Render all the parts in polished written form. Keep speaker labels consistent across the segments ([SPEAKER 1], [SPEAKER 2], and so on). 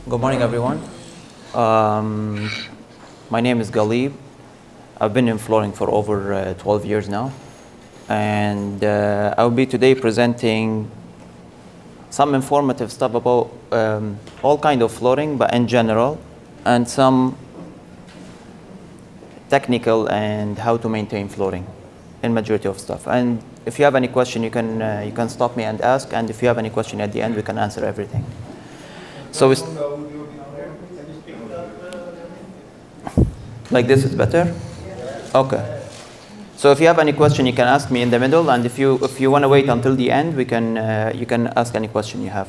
[SPEAKER 1] Good morning, everyone. My name is Galib. I've been in flooring for over 12 years now. And I'll be today presenting some informative stuff about all kind of flooring, but in general, and some technical and how to maintain flooring in majority of stuff. And if you have any question, you can stop me and ask. And if you have any question at the end, we can answer everything. So it's like this is better? Okay. So if you have any question, you can ask me in the middle, and if you want to wait until the end, you can ask any question you have.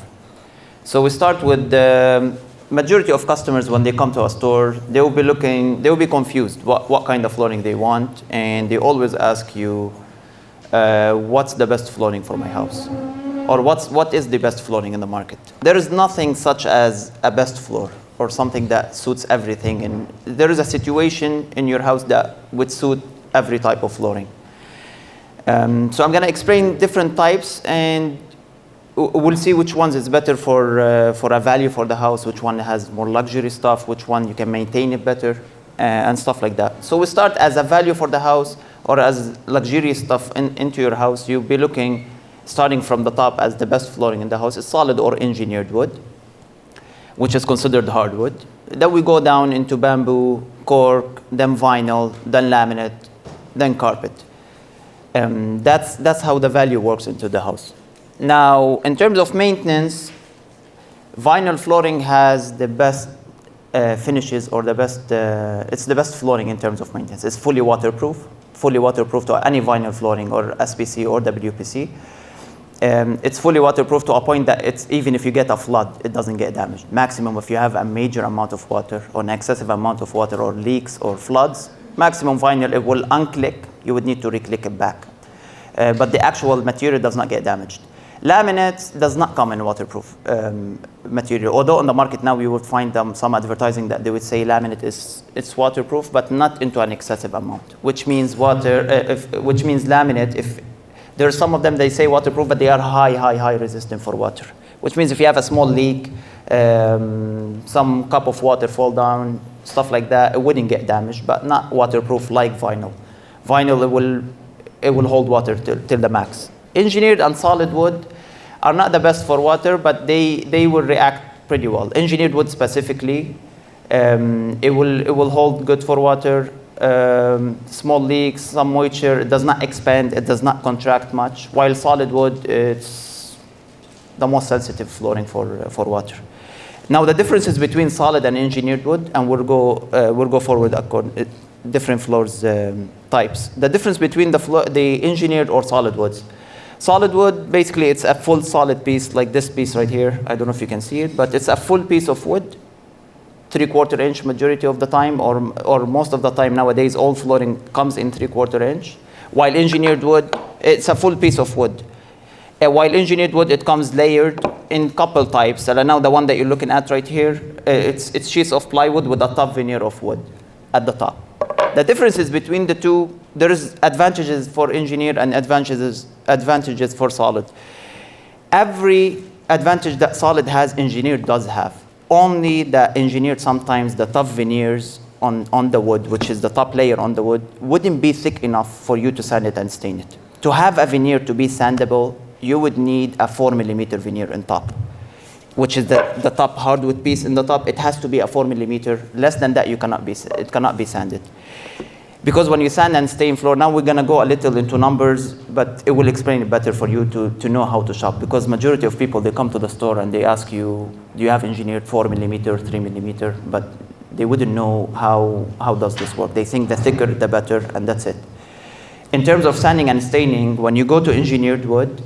[SPEAKER 1] So we start with the majority of customers when they come to a store, they will be confused what kind of flooring they want, and they always ask you, what's the best flooring for my house? Or what is the best flooring in the market? There is nothing such as a best floor or something that suits everything. And there is a situation in your house that would suit every type of flooring. So I'm going to explain different types, and we'll see which ones is better for a value for the house, which one has more luxury stuff, which one you can maintain it better, and stuff like that. So we start as a value for the house or as luxury stuff into your house. You'll be looking, starting from the top, as the best flooring in the house is solid or engineered wood, which is considered hardwood. Then we go down into bamboo, cork, then vinyl, then laminate, then carpet. That's how the value works into the house. Now, in terms of maintenance, vinyl flooring has the best finishes, or the best, it's the best flooring in terms of maintenance. It's fully waterproof to any vinyl flooring or SPC or WPC. It's fully waterproof to a point that even if you get a flood, it doesn't get damaged. Maximum, if you have a major amount of water or an excessive amount of water or leaks or floods, maximum vinyl, it will unclick. You would need to re-click it back. But the actual material does not get damaged. Laminate does not come in waterproof material. Although on the market now, you would find some advertising that they would say laminate it's waterproof, but not into an excessive amount, which means laminate, if there's some of them, they say waterproof, but they are high resistant for water. Which means if you have a small leak, some cup of water fall down, stuff like that, it wouldn't get damaged, but not waterproof like vinyl. Vinyl, it will hold water till the max. Engineered and solid wood are not the best for water, but they will react pretty well. Engineered wood specifically, it will hold good for water. Small leaks, some moisture, it does not expand, it does not contract much, while solid wood, it's the most sensitive flooring for water. Now the differences between solid and engineered wood, and we'll go forward according different floors types. The difference between the engineered or solid woods. Solid wood, basically it's a full solid piece, like this piece right here. I don't know if you can see it, but it's a full piece of wood, 3/4 inch majority of the time, or most of the time nowadays, all flooring comes in 3/4 inch. While engineered wood, it's a full piece of wood. While engineered wood, it comes layered in couple types. And now the one that you're looking at right here, it's sheets of plywood with a top veneer of wood at the top. The differences between the two, there is advantages for engineered and advantages for solid. Every advantage that solid has, engineered does have. Only the engineered, sometimes the tough veneers on the wood, which is the top layer on the wood, wouldn't be thick enough for you to sand it and stain it. To have a veneer to be sandable, you would need a 4mm veneer on top, which is the top hardwood piece in the top. It has to be a 4mm. Less than that, it cannot be sanded. Because when you sand and stain floor, now we're going to go a little into numbers, but it will explain it better for you to know how to shop. Because majority of people, they come to the store and they ask you, do you have engineered 4mm, 3mm? But they wouldn't know how does this work. They think the thicker, the better, and that's it. In terms of sanding and staining, when you go to engineered wood,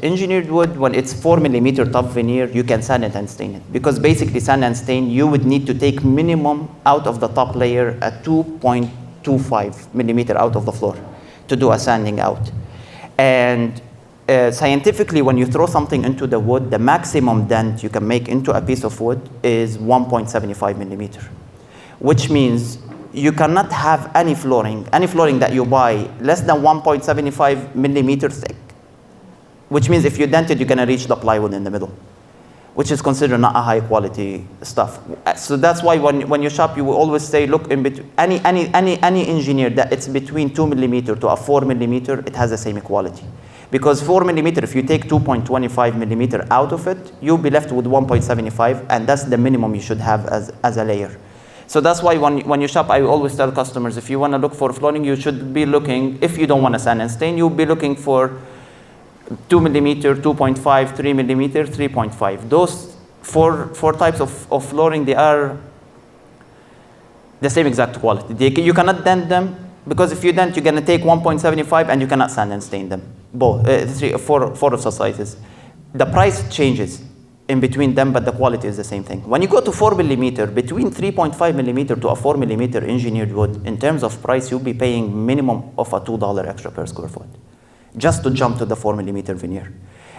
[SPEAKER 1] when it's 4mm top veneer, you can sand it and stain it. Because basically, sand and stain, you would need to take minimum out of the top layer at 2.25mm out of the floor to do a sanding out. And scientifically, when you throw something into the wood, the maximum dent you can make into a piece of wood is 1.75mm, which means you cannot have any flooring that you buy less than 1.75mm thick, which means if you dent it, you're going to reach the plywood in the middle. which is considered not a high quality stuff. So that's why when you shop, you will always say, look, in between any engineer that it's between 2 millimeter to a 4 millimeter, it has the same quality. Because 4 millimeter, if you take 2.25 millimeter out of it, you'll be left with 1.75, and that's the minimum you should have as a layer. So that's why when you shop, I always tell customers, if you want to look for flooring, you should be looking, if you don't want to sand and stain, you'll be looking for 2 millimeter, 2.5, 3 millimeter, 3.5. Those four types of flooring, they are the same exact quality. You cannot dent them, because if you dent, you're going to take 1.75 and you cannot sand and stain them. Both, four of the sizes. The price changes in between them, but the quality is the same thing. When you go to 4 millimeter, between 3.5 millimeter to a 4 millimeter engineered wood, in terms of price, you'll be paying minimum of a $2 extra per square foot, just to jump to the 4 millimeter veneer.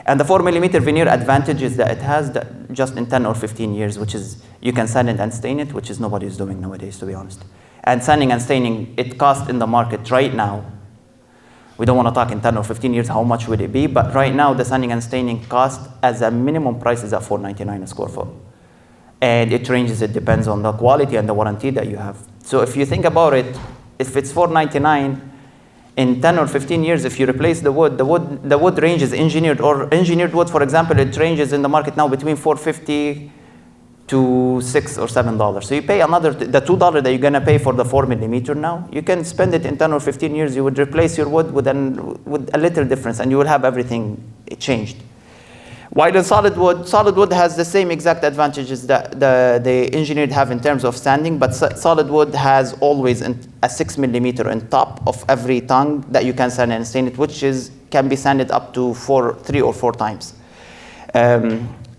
[SPEAKER 1] And the 4 millimeter veneer advantage is that it has just in 10 or 15 years, which is you can sand it and stain it, which is nobody's doing nowadays, to be honest. And sanding and staining, it costs in the market right now. We don't want to talk in 10 or 15 years, how much would it be? But right now, the sanding and staining cost as a minimum price is at $4.99 a square foot. And it ranges, it depends on the quality and the warranty that you have. So if you think about it, if it's $4.99, in 10 or 15 years, if you replace the wood ranges engineered wood, for example, it ranges in the market now between $4.50 to $6 or $7. So you pay the $2 that you're gonna pay for the 4 millimeter now, you can spend it in 10 or 15 years, you would replace your wood with a little difference, and you will have everything changed. While in solid wood has the same exact advantages that the engineered have in terms of sanding, but solid wood has always a 6 millimeter on top of every tongue that you can sand and stain it, which can be sanded up to 3 or 4 times.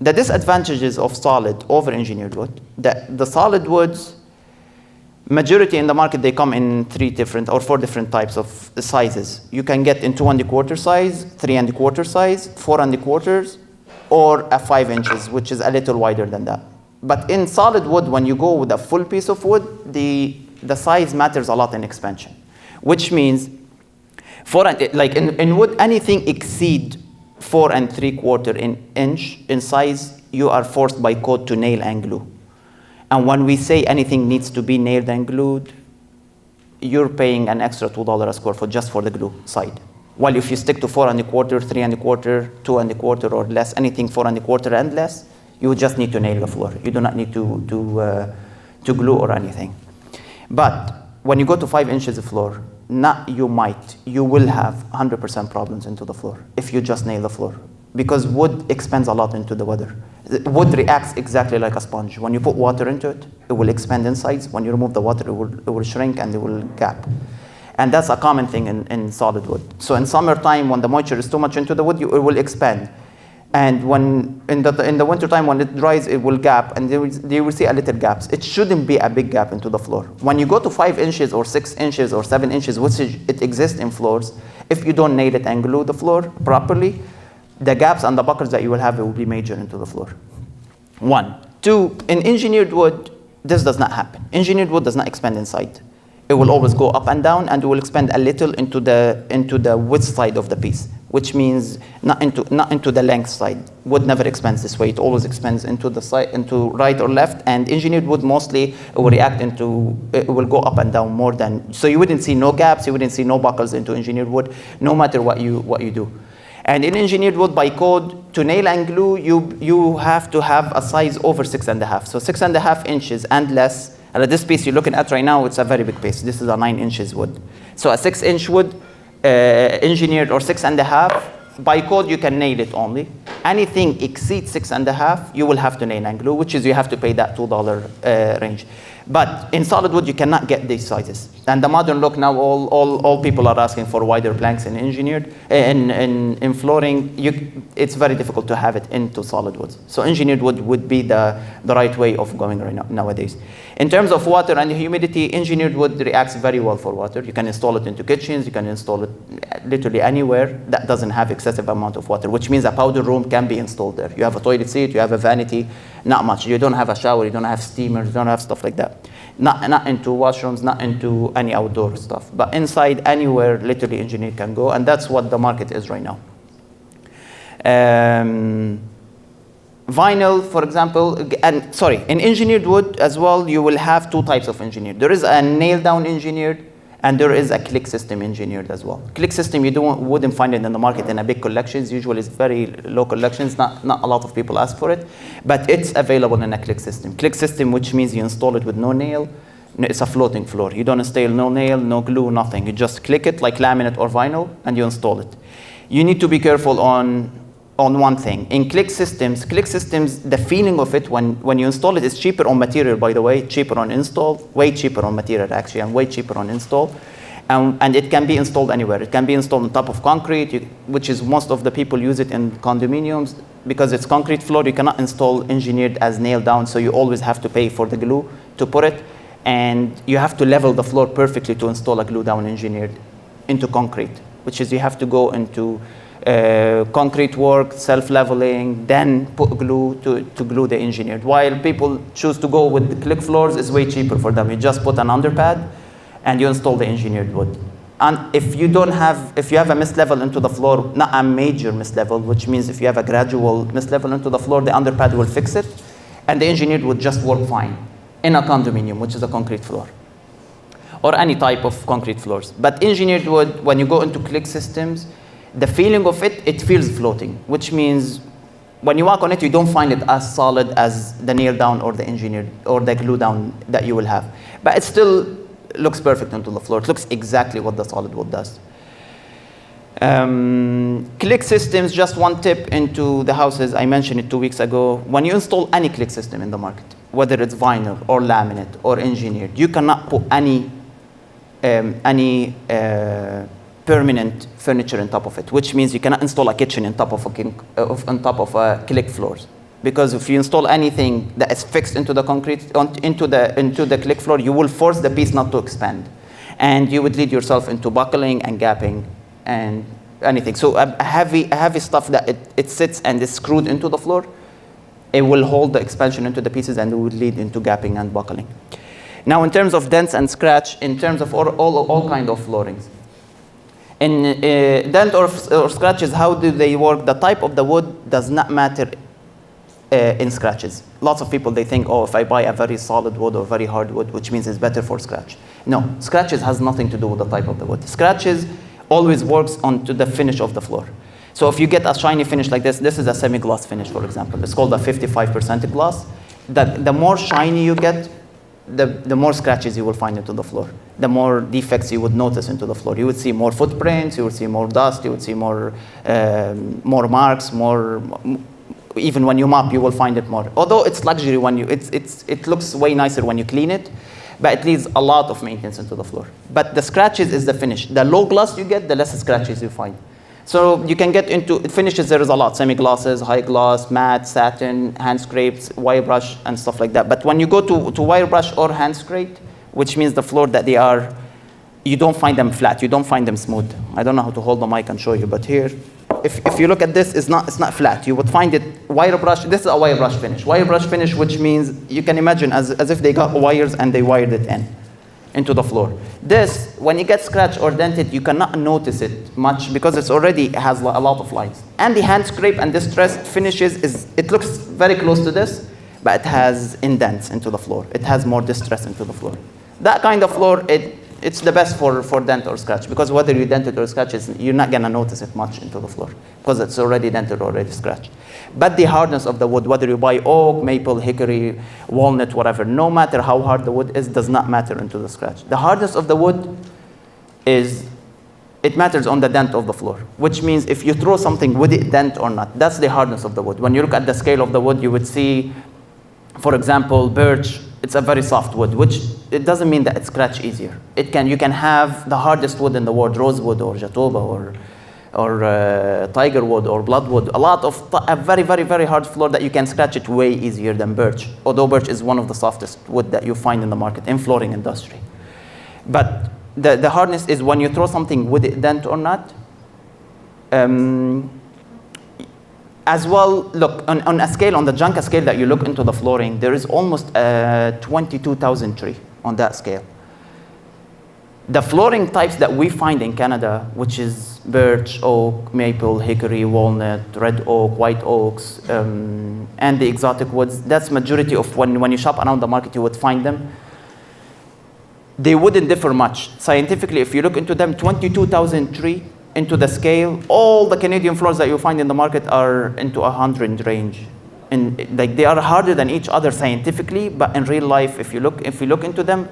[SPEAKER 1] The disadvantages of solid over engineered wood, the solid woods, majority in the market, they come in 4 different types of sizes. You can get in 2 1/4 size, 3 1/4 size, 4 1/4, or a 5 inches, which is a little wider than that. But in solid wood, when you go with a full piece of wood, the size matters a lot in expansion, which means like in wood, anything exceed 4 3/4 inch in size, you are forced by code to nail and glue. And when we say anything needs to be nailed and glued, you're paying an extra $2 a square foot just for the glue side. While if you stick to 4 1/4, 3 1/4, 2 1/4 or less, anything 4 1/4 and less, you just need to nail the floor. You do not need to glue or anything. But when you go to 5 inches of floor, you will have 100% problems into the floor if you just nail the floor, because wood expands a lot into the weather. Wood reacts exactly like a sponge. When you put water into it, it will expand insides. When you remove the water, it will shrink and it will gap. And that's a common thing in solid wood. So in summertime, when the moisture is too much into the wood, it will expand. And when in the wintertime, when it dries, it will gap, and you will see a little gaps. It shouldn't be a big gap into the floor. When you go to 5 inches or 6 inches or 7 inches, which it exists in floors, if you don't nail it and glue the floor properly, the gaps and the buckles that you will have, it will be major into the floor. 1. 2, in engineered wood, this does not happen. Engineered wood does not expand inside. It will always go up and down, and it will expand a little into the width side of the piece, which means not into the length side. Wood never expands this way. It always expands into the side, into right or left. And engineered wood, mostly it will it will go up and down more than. So you wouldn't see no gaps. You wouldn't see no buckles into engineered wood, no matter what you do. And in engineered wood, by code, to nail and glue, you have to have a size over 6.5. So 6.5 inches and less. And this piece you're looking at right now, it's a very big piece. This is a 9 inches wood. So a 6 inch wood, engineered or 6.5, by code you can nail it only. Anything exceeds 6.5, you will have to nail and glue, which is you have to pay that $2 range. But in solid wood, you cannot get these sizes. And the modern look now, all people are asking for wider planks in engineered, in flooring. It's very difficult to have it into solid woods. So engineered wood would be the right way of going right now, nowadays. In terms of water and humidity, engineered wood reacts very well for water. You can install it into kitchens. You can install it literally anywhere that doesn't have excessive amount of water, which means a powder room can be installed there. You have a toilet seat, you have a vanity, not much. You don't have a shower, you don't have steamers, you don't have stuff like that. Not into washrooms, not into any outdoor stuff. But inside, anywhere, literally engineered can go, and that's what the market is right now. Vinyl, for example, in engineered wood as well, you will have two types of engineered. There is a nail down engineered, and there is a click system engineered as well. Click system, wouldn't find it in the market in a big collections. Usually it's very low collections, not a lot of people ask for it, but it's available in a click system. Click system, which means you install it with no nail. It's a floating floor. You don't install no nail, no glue, nothing. You just click it like laminate or vinyl, and you install it. You need to be careful on one thing. In click systems, the feeling of it when you install it is cheaper on material, by the way, cheaper on install, way cheaper on material actually, and way cheaper on install. And it can be installed anywhere. It can be installed on top of concrete, which is most of the people use it in condominiums. Because it's concrete floor, you cannot install engineered as nail down, so you always have to pay for the glue to put it. And you have to level the floor perfectly to install a glue down engineered into concrete, which is you have to go into concrete work, self-leveling, then put glue to glue the engineered. While people choose to go with the click floors, it's way cheaper for them. You just put an underpad and you install the engineered wood. And if you have a mislevel into the floor, not a major mislevel, which means if you have a gradual mislevel into the floor, the underpad will fix it, and the engineered would just work fine in a condominium, which is a concrete floor, or any type of concrete floors. But engineered wood, when you go into click systems, the feeling of it feels floating, which means when you walk on it, you don't find it as solid as the nail down or the engineered or the glue down that you will have. But it still looks perfect into the floor. It looks exactly what the solid wood does. Click systems, just one tip into the houses. I mentioned it 2 weeks ago. When you install any click system in the market, whether it's vinyl or laminate or engineered, you cannot put any permanent furniture on top of it, which means you cannot install a kitchen on top of a click floors. Because if you install anything that is fixed into the concrete, into the click floor, you will force the piece not to expand. And you would lead yourself into buckling and gapping and anything. So a heavy stuff that it sits and is screwed into the floor, it will hold the expansion into the pieces and it would lead into gapping and buckling. Now in terms of dents and scratch, in terms of all kind of floorings. In dent or scratches, how do they work? The type of the wood does not matter in scratches. Lots of people, they think, oh, if I buy a very solid wood or very hard wood, which means it's better for scratch. No, scratches has nothing to do with the type of the wood. Scratches always works onto the finish of the floor. So if you get a shiny finish like this is a semi-gloss finish, for example. It's called a 55% gloss. The more shiny you get, the more scratches you will find into the floor. The more defects you would notice into the floor. You would see more footprints, you would see more dust, you would see more marks, even when you mop, you will find it more. Although it's luxury when it looks way nicer when you clean it, but it leaves a lot of maintenance into the floor. But the scratches is the finish. The low gloss you get, the less scratches you find. So you can get into finishes. There is a lot: semi-glosses, high gloss, matte, satin, hand scrapes, wire brush, and stuff like that. But when you go to wire brush or hand scraped, which means the floor that they are, you don't find them flat. You don't find them smooth. I don't know how to hold the mic and show you, but here, if you look at this, it's not flat. You would find it wire brush. This is a wire brush finish. Wire brush finish, which means you can imagine as if they got wires and they wired it into the floor. This, when it gets scratched or dented, you cannot notice it much because it's already has a lot of lines. And the hand scrape and distressed finishes, it looks very close to this, but it has indents into the floor. It has more distress into the floor. That kind of floor, it's the best for dent or scratch, because whether you dent it or scratch it, you're not gonna notice it much into the floor because it's already dented or already scratched. But the hardness of the wood, whether you buy oak, maple, hickory, walnut, whatever, no matter how hard the wood is, does not matter into the scratch. The hardness of the wood it matters on the dent of the floor, which means if you throw something, would it dent or not? That's the hardness of the wood. When you look at the scale of the wood, you would see, for example, birch, it's a very soft wood, which it doesn't mean that it scratch easier. You can have the hardest wood in the world, rosewood or jatoba or tiger wood or bloodwood, a very, very, very hard floor that you can scratch it way easier than birch, although birch is one of the softest wood that you find in the market, in flooring industry. But the hardness is when you throw something, would it dent or not? As well, look, on a scale, on the Janka scale that you look into the flooring, there is almost 22,000 tree on that scale. The flooring types that we find in Canada, which is birch, oak, maple, hickory, walnut, red oak, white oaks, and the exotic woods, that's majority of when you shop around the market, you would find them. They wouldn't differ much. Scientifically, if you look into them, 22,000 tree into the scale, all the Canadian floors that you find in the market are into 100 range. And like they are harder than each other scientifically, but in real life, if you look into them,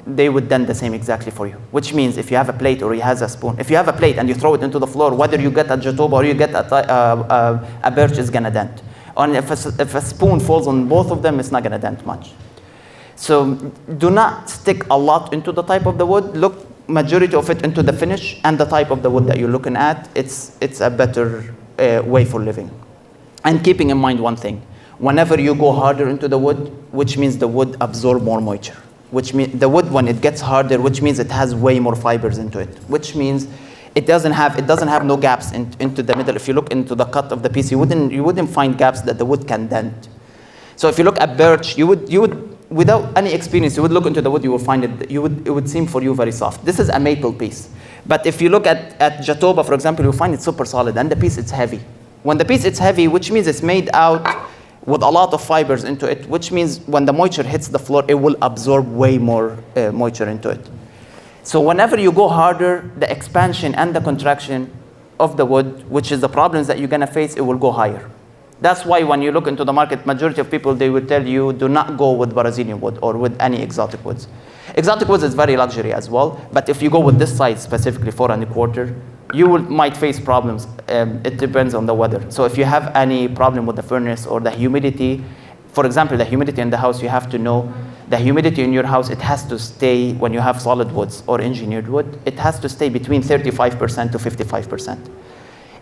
[SPEAKER 1] they would dent the same exactly for you. Which means if you have a plate or you have a spoon, if you have a plate and you throw it into the floor, whether you get a jatoba or you get a birch, is gonna dent. And if a spoon falls on both of them, it's not gonna dent much. So do not stick a lot into the type of the wood. Look majority of it into the finish and the type of the wood that you're looking at. It's a better way for living. And keeping in mind one thing, whenever you go harder into the wood, which means the wood absorbs more moisture. Which means the wood, when it gets harder, which means it has way more fibers into it, which means it doesn't have no gaps into the middle. If you look into the cut of the piece, you wouldn't find gaps that the wood can dent. So if you look at birch, you would without any experience, you would look into the wood, you will find it would seem for you very soft. This is a maple piece. But if you look at jatoba, for example, you'll find it super solid, and the piece it's heavy. When the piece it's heavy, which means it's made out with a lot of fibers into it, which means when the moisture hits the floor, it will absorb way more moisture into it. So whenever you go harder, the expansion and the contraction of the wood, which is the problems that you're gonna face, it will go higher. That's why when you look into the market, majority of people, they will tell you, do not go with Brazilian wood or with any exotic woods. Exotic woods is very luxury as well, but if you go with this size, specifically 4 1/4, you might face problems. It depends on the weather. So if you have any problem with the furnace or the humidity, for example, the humidity in the house, you have to know the humidity in your house, it has to stay, when you have solid woods or engineered wood, it has to stay between 35% to 55%.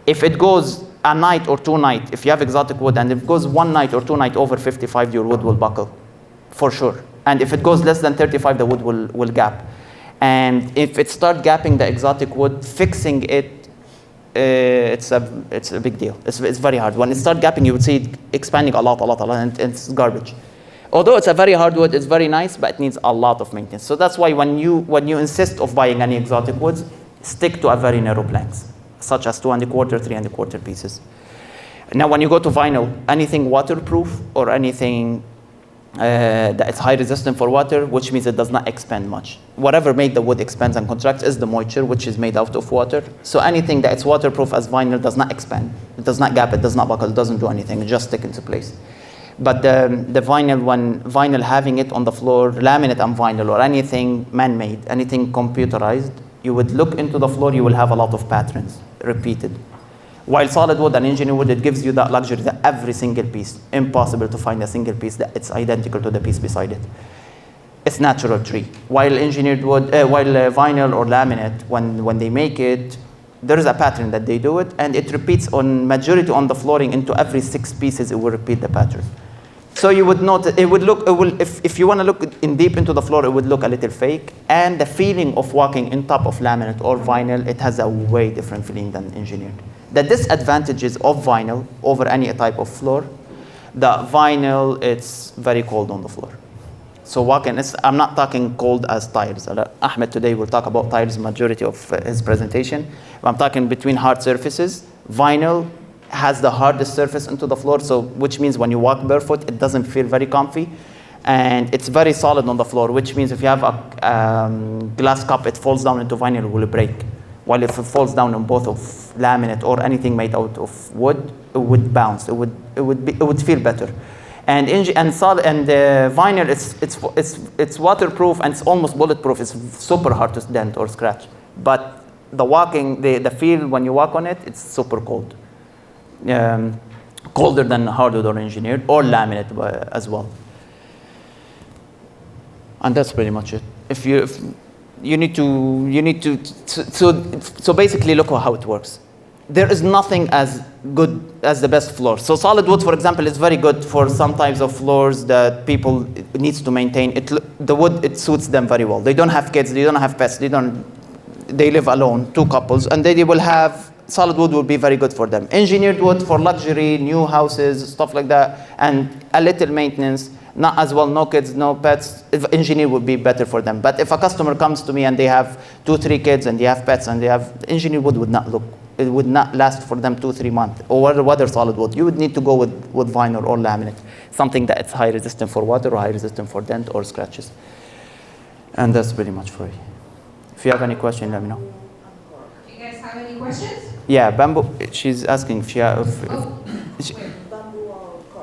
[SPEAKER 1] If it goes a night or 2 nights, if you have exotic wood, and if it goes 1 night or 2 nights over 55, your wood will buckle, for sure. And if it goes less than 35, the wood will gap. And if it starts gapping the exotic wood, fixing it, it's a big deal. It's very hard. When it starts gapping, you would see it expanding a lot, and it's garbage. Although it's a very hard wood, it's very nice, but it needs a lot of maintenance. So that's why when you insist of buying any exotic woods, stick to a very narrow planks, such as 2 1/4, 3 1/4 pieces. Now, when you go to vinyl, anything waterproof or anything that it's high resistant for water, which means it does not expand much. Whatever made the wood expands and contracts is the moisture, which is made out of water. So anything that it's waterproof as vinyl does not expand. It does not gap, it does not buckle, it doesn't do anything, it just stick into place. But the vinyl, when vinyl having it on the floor, laminate and vinyl or anything man-made, anything computerized, you would look into the floor, you will have a lot of patterns repeated. While solid wood and engineered wood, it gives you that luxury that every single piece, impossible to find a single piece that it's identical to the piece beside it. It's natural tree. While engineered wood, vinyl or laminate, when they make it, there is a pattern that they do it, and it repeats on majority on the flooring into every 6 pieces, it will repeat the pattern. So you would notice, if you want to look in deep into the floor, it would look a little fake, and the feeling of walking in top of laminate or vinyl, it has a way different feeling than engineered. The disadvantages of vinyl over any type of floor, the vinyl, it's very cold on the floor. So walking, I'm not talking cold as tiles. Ahmed today will talk about tiles majority of his presentation. I'm talking between hard surfaces. Vinyl has the hardest surface into the floor, so which means when you walk barefoot, it doesn't feel very comfy. And it's very solid on the floor, which means if you have a glass cup, it falls down into vinyl, it will break. While if it falls down on both of laminate or anything made out of wood, it would bounce. It would feel better. And vinyl, it's waterproof and it's almost bulletproof. It's super hard to dent or scratch. But the feel when you walk on it, it's super cold. Colder than hardwood or engineered or laminate as well. And that's pretty much it. You need to so basically look how it works. There is nothing as good as the best floor. So solid wood, for example, is very good for some types of floors that people needs to maintain. The wood, it suits them very well. They don't have kids, they don't have pets, they live alone, 2 couples, and they will have, solid wood will be very good for them. Engineered wood for luxury, new houses, stuff like that, and a little maintenance. Not as well, no kids, no pets. If engineer would be better for them. But if a customer comes to me and they have 2-3 kids and they have pets and they have, engineer wood would not look, it would not last for them 2-3 months. Or whether solid wood, you would need to go with vinyl or laminate, something that it's high resistant for water or high resistant for dent or scratches. And that's pretty much for it. If you have any question, let me know.
[SPEAKER 2] Do you guys have any questions?
[SPEAKER 1] Yeah, bamboo. She's asking if she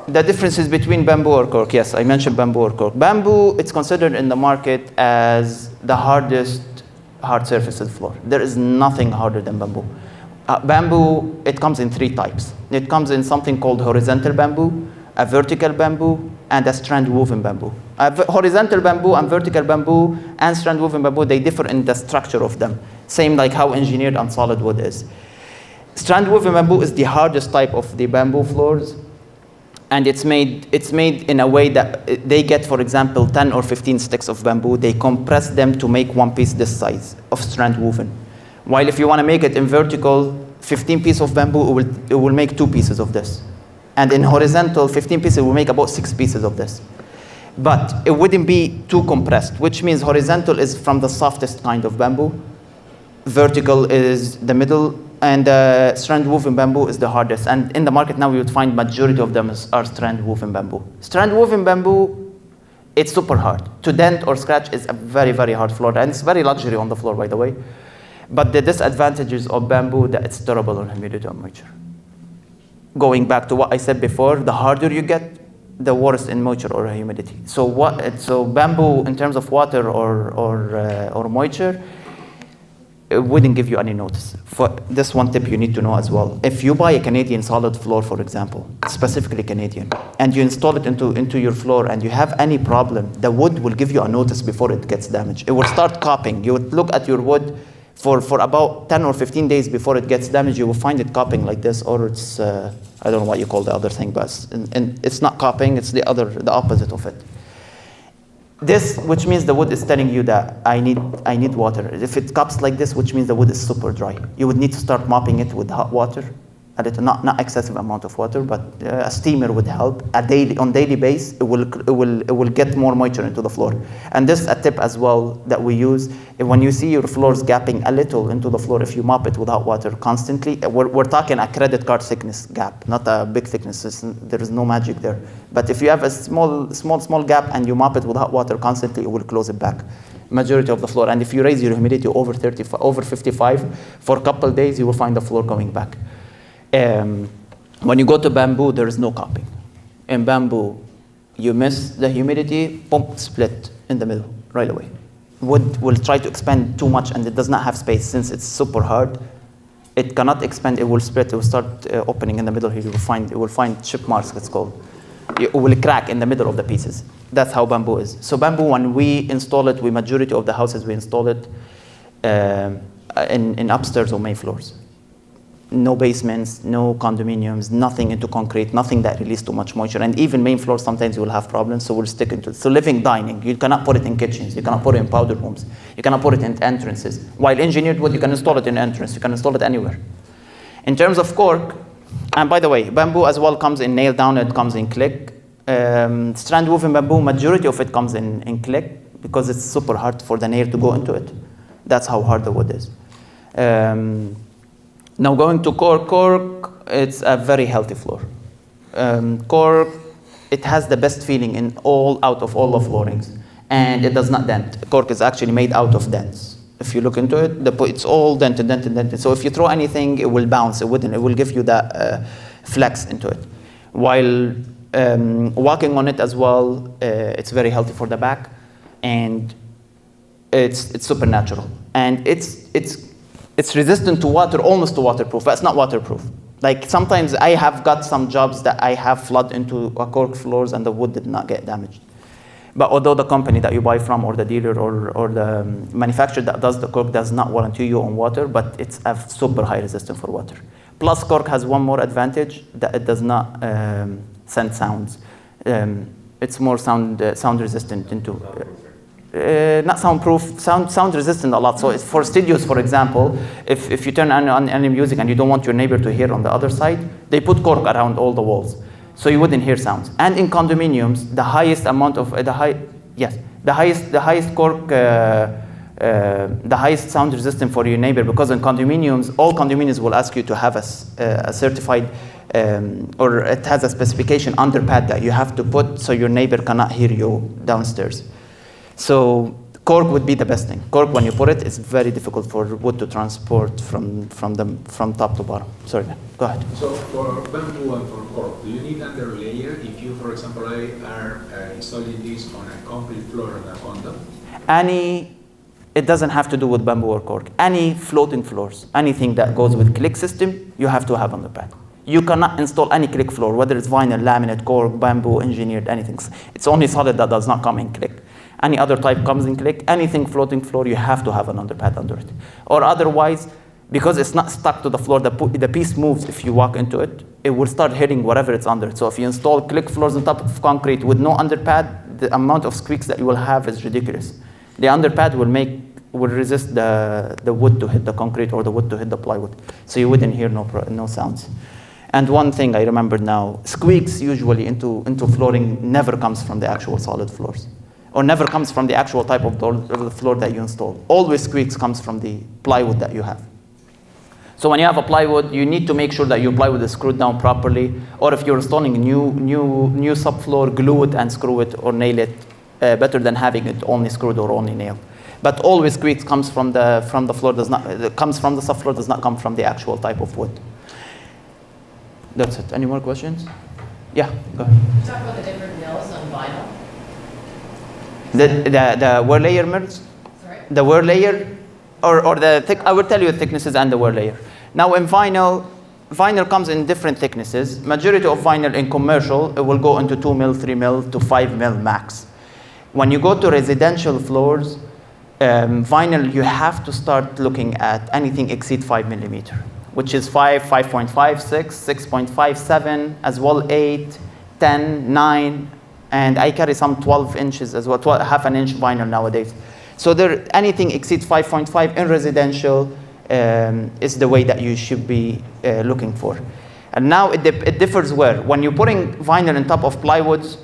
[SPEAKER 1] the differences between bamboo or cork. Yes, I mentioned bamboo or cork. Bamboo, it's considered in the market as the hardest hard surface of the floor. There is nothing harder than bamboo. Bamboo, it comes in 3 types. It comes in something called horizontal bamboo, a vertical bamboo, and a strand woven bamboo. Horizontal bamboo and vertical bamboo and strand woven bamboo, they differ in the structure of them. Same like how engineered and solid wood is. Strand woven bamboo is the hardest type of the bamboo floors. And it's made in a way that they get, for example, 10 or 15 sticks of bamboo. They compress them to make one piece this size of strand woven. While if you want to make it in vertical, 15 pieces of bamboo, it will make 2 pieces of this. And in horizontal, 15 pieces will make about 6 pieces of this. But it wouldn't be too compressed, which means horizontal is from the softest kind of bamboo. Vertical is the middle, and strand woven bamboo is the hardest. And in the market now, you would find majority of them are strand woven bamboo. Strand woven bamboo, it's super hard. To dent or scratch is a very, very hard floor. And it's very luxury on the floor, by the way. But the disadvantages of bamboo, that it's durable on humidity and moisture. Going back to what I said before, the harder you get, the worse in moisture or humidity. So bamboo, in terms of water or moisture, it wouldn't give you any notice. For this one tip you need to know as well. If you buy a Canadian solid floor, for example, specifically Canadian, and you install it into your floor and you have any problem, the wood will give you a notice before it gets damaged. It will start copping. You would look at your wood for about 10 or 15 days before it gets damaged. You will find it copping like this, or it's, I don't know what you call the other thing, but it's not copping, it's the opposite of it. This, which means the wood is telling you that I need water. If it cups like this, which means the wood is super dry. You would need to start mopping it with hot water, not excessive amount of water, but a steamer would help. On daily basis, it will get more moisture into the floor. And this is a tip as well that we use. When you see your floors gapping a little into the floor, if you mop it with hot water constantly, we're talking a credit card thickness gap, not a big thickness. There is no magic there. But if you have a small gap and you mop it with hot water constantly, it will close it back. Majority of the floor. And if you raise your humidity over 55, for a couple of days, you will find the floor going back. When you go to bamboo, there is no cupping. In bamboo, you miss the humidity, boom, split in the middle right away. Wood will try to expand too much and it does not have space. Since it's super hard, it cannot expand, it will split, it will start opening in the middle here. It will find chip marks, it's called. It will crack in the middle of the pieces. That's how bamboo is. So bamboo, when we install it, majority of the houses we install it in upstairs or main floors. No basements, no condominiums, nothing into concrete, nothing that releases too much moisture. And even main floors, sometimes you will have problems, so we'll stick into it. So living, dining, you cannot put it in kitchens, you cannot put it in powder rooms, you cannot put it in entrances. While engineered wood, you can install it in entrance, you can install it anywhere. In terms of cork, and by the way, bamboo as well comes in nail down, it comes in click. Strand woven bamboo, majority of it comes in click because it's super hard for the nail to go into it. That's how hard the wood is. Now going to cork, it's a very healthy floor. Cork, it has the best feeling out of all the floorings, and it does not dent. Cork is actually made out of dents. If you look into it, it's all dented. So if you throw anything, it will bounce. It will give you that flex into it. While walking on it as well, it's very healthy for the back, and it's supernatural. And it's resistant to water, almost to waterproof, but it's not waterproof. Like sometimes I have got some jobs that I have flood into cork floors and the wood did not get damaged. But although the company that you buy from or the dealer or the manufacturer that does the cork does not warranty you on water, but it's a super high resistance for water. Plus cork has one more advantage, that it does not send sounds. It's more sound resistant into not soundproof, sound resistant a lot. So it's for studios, for example, if you turn on any music and you don't want your neighbor to hear on the other side, they put cork around all the walls. so you wouldn't hear sounds. And in condominiums, the highest amount of the highest cork, the highest sound resistant for your neighbor, because in condominiums, all condominiums will ask you to have a certified or it has a specification underpad that you have to put so your neighbor cannot hear you downstairs. So cork would be the best thing. Cork, when you put it, it's very difficult for wood to transport from top to bottom. Sorry, man. Go ahead.
[SPEAKER 3] So for bamboo and for cork, do you need under layer if you, for example, are installing this on a concrete floor in a condo?
[SPEAKER 1] It doesn't have to do with bamboo or cork. Any floating floors, anything that goes with click system, you have to have underpad. You cannot install any click floor, whether it's vinyl, laminate, cork, bamboo, engineered, anything. It's only solid that does not come in click. Any other type comes in click. Anything floating floor, you have to have an underpad under it. Or otherwise, because it's not stuck to the floor, the piece moves if you walk into it, it will start hitting whatever it's under. So if you install click floors on top of concrete with no underpad, the amount of squeaks that you will have is ridiculous. The underpad will resist the wood to hit the concrete or the wood to hit the plywood. So you wouldn't hear no sounds. And one thing I remembered now, squeaks usually into flooring never comes from the actual solid floors, or never comes from the actual type of the floor that you install. Always squeaks comes from the plywood that you have. So when you have a plywood, you need to make sure that your plywood is screwed down properly, or if you're installing a new subfloor, glue it and screw it or nail it, better than having it only screwed or only nailed. But always squeaks comes from the floor, comes from the subfloor, does not come from the actual type of wood. That's it. Any more questions? Yeah, go ahead.
[SPEAKER 4] Talk about the different mills on vinyl.
[SPEAKER 1] The wear layer mills?
[SPEAKER 4] Sorry?
[SPEAKER 1] The wear layer, or the thick, I will tell you the thicknesses and the wear layer. Now in vinyl comes in different thicknesses. Majority of vinyl in commercial, it will go into 2 mil, 3 mil to 5 mil max. When you go to residential floors, vinyl, you have to start looking at anything exceed 5 millimeter, which is 5, 5.5, 6, 6.5, 7, as well 8, 10, 9, and I carry some 12 inches as well, half an inch vinyl nowadays. So anything exceeds 5.5 in residential is the way that you should be looking for. And now it differs where. When you're putting vinyl on top of plywoods,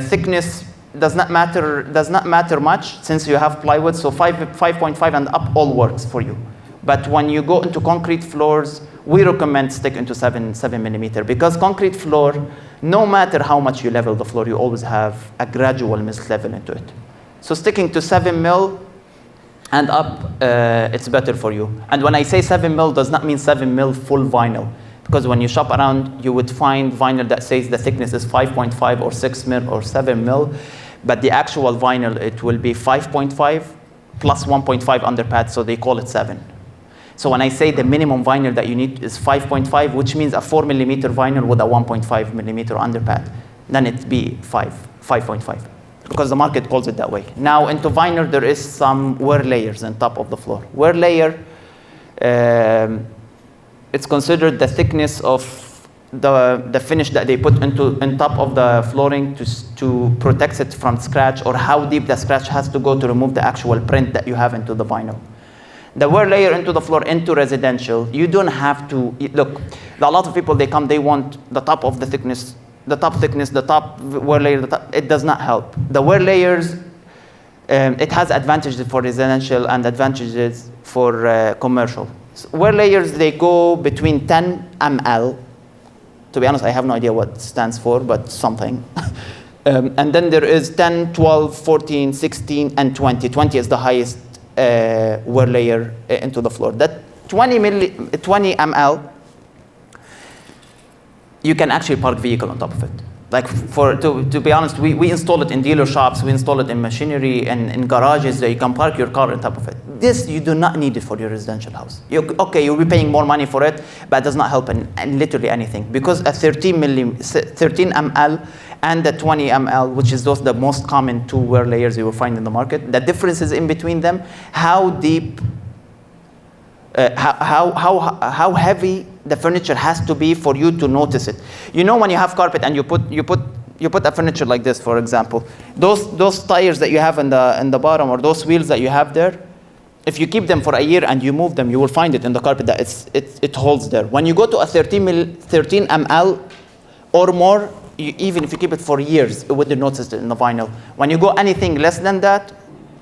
[SPEAKER 1] thickness does not matter much since you have plywood, so 5.5 and up all works for you. But when you go into concrete floors, we recommend stick into 7 millimeter, because concrete floor, no matter how much you level the floor, you always have a gradual mist level into it. So sticking to 7 mil and up, it's better for you. And when I say 7 mil, does not mean 7 mil full vinyl, because when you shop around, you would find vinyl that says the thickness is 5.5 or 6 mil or 7 mil, but the actual vinyl, it will be 5.5 plus 1.5 underpad, so they call it 7. So when I say the minimum vinyl that you need is 5.5, which means a 4 millimeter vinyl with a 1.5 millimeter underpad, then it'd be 5.5, because the market calls it that way. Now into vinyl, there is some wear layers on top of the floor. Wear layer, it's considered the thickness of the finish that they put on top of the flooring to protect it from scratch, or how deep the scratch has to go to remove the actual print that you have into the vinyl. The wear layer into the floor, into residential, you don't have to, look, a lot of people, they want the top of the thickness, the top wear layer, it does not help. The wear layers, it has advantages for residential and advantages for commercial. So wear layers, they go between 10 ml. To be honest, I have no idea what it stands for, but something. And then there is 10, 12, 14, 16, and 20. 20 is the highest wear layer into the floor. That 20 ml, you can actually park vehicle on top of it. Like to be honest, we install it in dealer shops, we install it in machinery and in garages that you can park your car on top of it. This, you do not need it for your residential house. You'll be paying more money for it, but it does not help in literally anything, because a 13 ml and the 20 ml, which is the most common two wear layers you will find in the market, the differences in between them, how deep, how heavy the furniture has to be for you to notice it. You know, when you have carpet and you put a furniture like this, for example, those tires that you have in the bottom, or those wheels that you have there, if you keep them for a year and you move them, you will find it in the carpet that it holds there. When you go to a 13 ml, or more, even if you keep it for years, it wouldn't notice it in the vinyl. When you go anything less than that,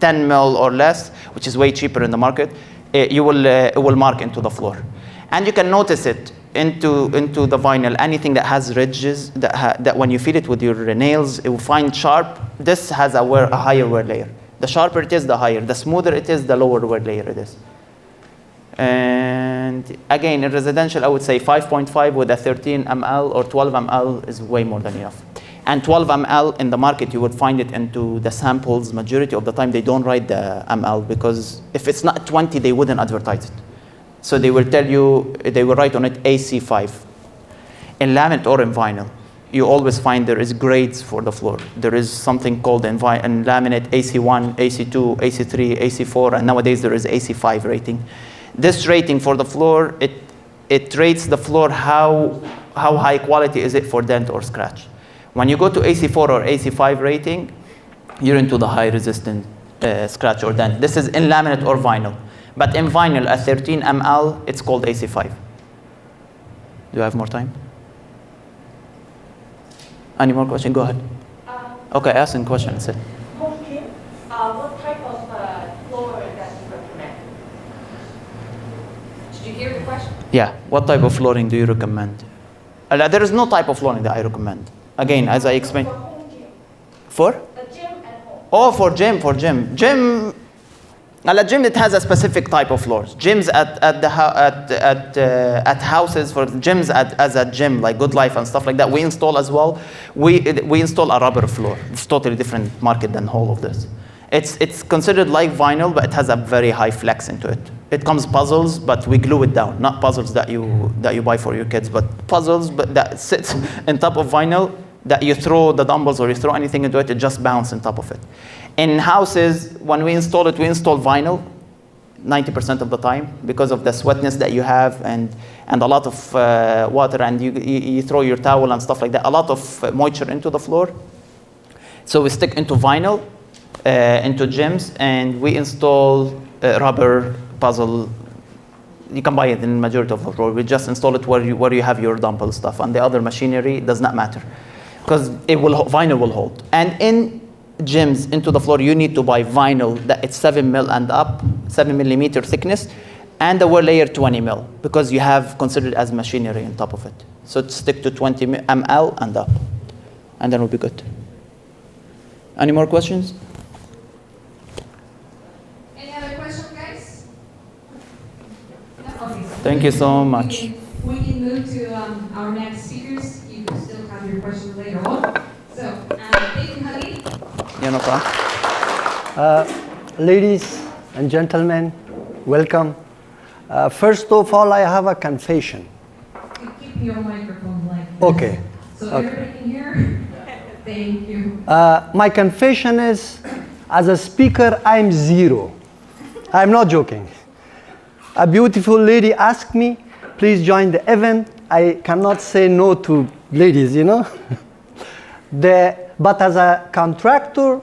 [SPEAKER 1] 10 mil or less, which is way cheaper in the market, it will mark into the floor. And you can notice it into the vinyl, anything that has ridges, that when you feel it with your nails, it will find sharp. This has a higher wear layer. The sharper it is, the higher. The smoother it is, the lower wear layer it is. And again, in residential, I would say 5.5 with a 13 ml or 12 ml is way more than enough. And 12 ml in the market, you would find it into the samples. Majority of the time, they don't write the ml, because if it's not 20, they wouldn't advertise it. So they will tell you, they will write on it AC5. In laminate or in vinyl, you always find there is grades for the floor. There is something called in laminate AC1, AC2, AC3, AC4, and nowadays there is AC5 rating. This rating for the floor, it rates the floor how high quality is it for dent or scratch. When you go to AC4 or AC5 rating, you're into the high resistant scratch or dent. This is in laminate or vinyl. But in vinyl, at 13 ml, it's called AC5. Do you have more time? Any more questions? Go ahead. Okay, ask a question. Sit.
[SPEAKER 5] Okay. What type of floor does you recommend?
[SPEAKER 2] Did you hear the question?
[SPEAKER 1] Yeah, what type of flooring do you recommend? There is no type of flooring that I recommend. Again, as I explained.
[SPEAKER 5] For home gym.
[SPEAKER 1] For?
[SPEAKER 5] The gym at home.
[SPEAKER 1] Oh, for gym. Gym, it has a specific type of floors. Gyms at houses, for gyms as a gym, like Good Life and stuff like that, we install as well. We install a rubber floor. It's totally different market than all of this. It's considered like vinyl, but it has a very high flex into it. It comes puzzles, but we glue it down. Not puzzles that you buy for your kids, but puzzles that sits on top of vinyl, that you throw the dumbbells or you throw anything into it, it just bounces on top of it. In houses, when we install it, we install vinyl 90% of the time because of the sweatness that you have and a lot of water, and you throw your towel and stuff like that, a lot of moisture into the floor. So we stick into vinyl, into gyms, and we install rubber puzzle. You can buy it in the majority of the floor. We just install it where you have your dumbbell stuff, and the other machinery does not matter, because vinyl will hold. And in gyms into the floor, you need to buy vinyl that it's 7 mil and up, 7 millimeter thickness, and the wear layer 20 mil, because you have considered as machinery on top of it. So stick to 20 ml and up, and then we'll be good. Any more questions?
[SPEAKER 2] Any other questions, guys? No? Okay.
[SPEAKER 1] Thank you so much.
[SPEAKER 2] We can move to our next speakers. You can still have your questions later on. So, thank you, Khalid.
[SPEAKER 1] Yeah, no problem.
[SPEAKER 6] Ladies and gentlemen, welcome. First of all, I have a confession.
[SPEAKER 2] Keep your microphone like this.
[SPEAKER 6] Okay.
[SPEAKER 2] So
[SPEAKER 6] Okay.
[SPEAKER 2] everybody can hear. Thank you.
[SPEAKER 6] My confession is, as a speaker, I'm zero. I'm not joking. A beautiful lady asked me, please join the event. I cannot say no to ladies, you know. But as a contractor,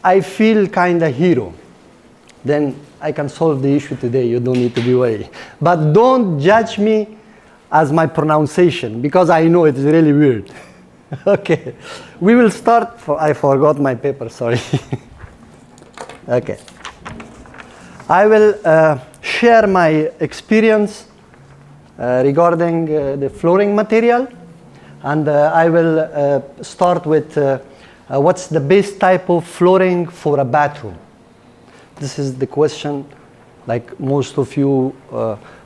[SPEAKER 6] I feel kind of hero. Then I can solve the issue today. You don't need to be worried. But don't judge me as my pronunciation, because I know it's really weird. Okay. We will start. I forgot my paper, sorry. Okay. I will share my experience regarding the flooring material. And I will start with what's the best type of flooring for a bathroom. This is the question like most of you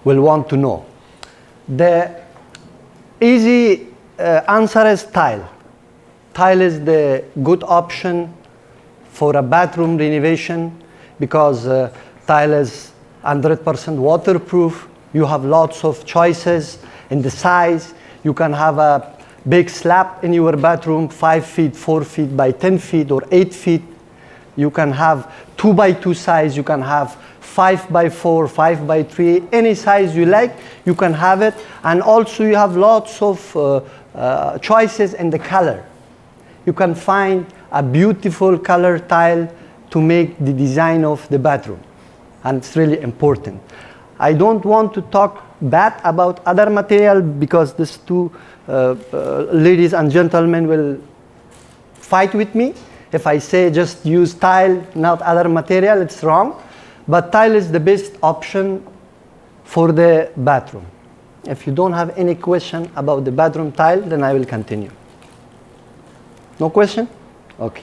[SPEAKER 6] will want to know. The easy answer is tile. Tile is the good option for a bathroom renovation because tile is 100% waterproof. You have lots of choices in the size. You can have a big slab in your bathroom, 5 feet, 4 feet by 10 feet or 8 feet. You can have 2 by 2 size. You can have 5 by 4, 5 by 3, any size you like, you can have it. And also you have lots of choices in the color. You can find a beautiful color tile to make the design of the bathroom. And it's really important. I don't want to talk bad about other material because these two ladies and gentlemen will fight with me. If I say just use tile, not other material, it's wrong. But tile is the best option for the bathroom. If you don't have any question about the bathroom tile, then I will continue. No question? Okay.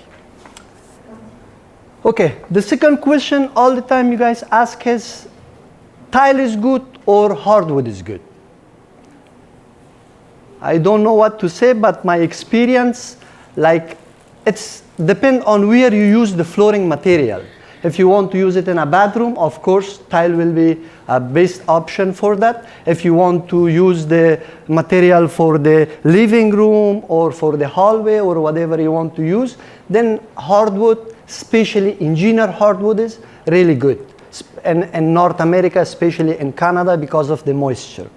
[SPEAKER 6] Okay, the second question all the time you guys ask is, tile is good or hardwood is good? I don't know what to say, but my experience, like, it's depend on where you use the flooring material. If you want to use it in a bathroom, of course, tile will be a best option for that. If you want to use the material for the living room or for the hallway or whatever you want to use, then hardwood, especially engineered hardwood, is really good. In North America, especially in Canada, because of the moisture.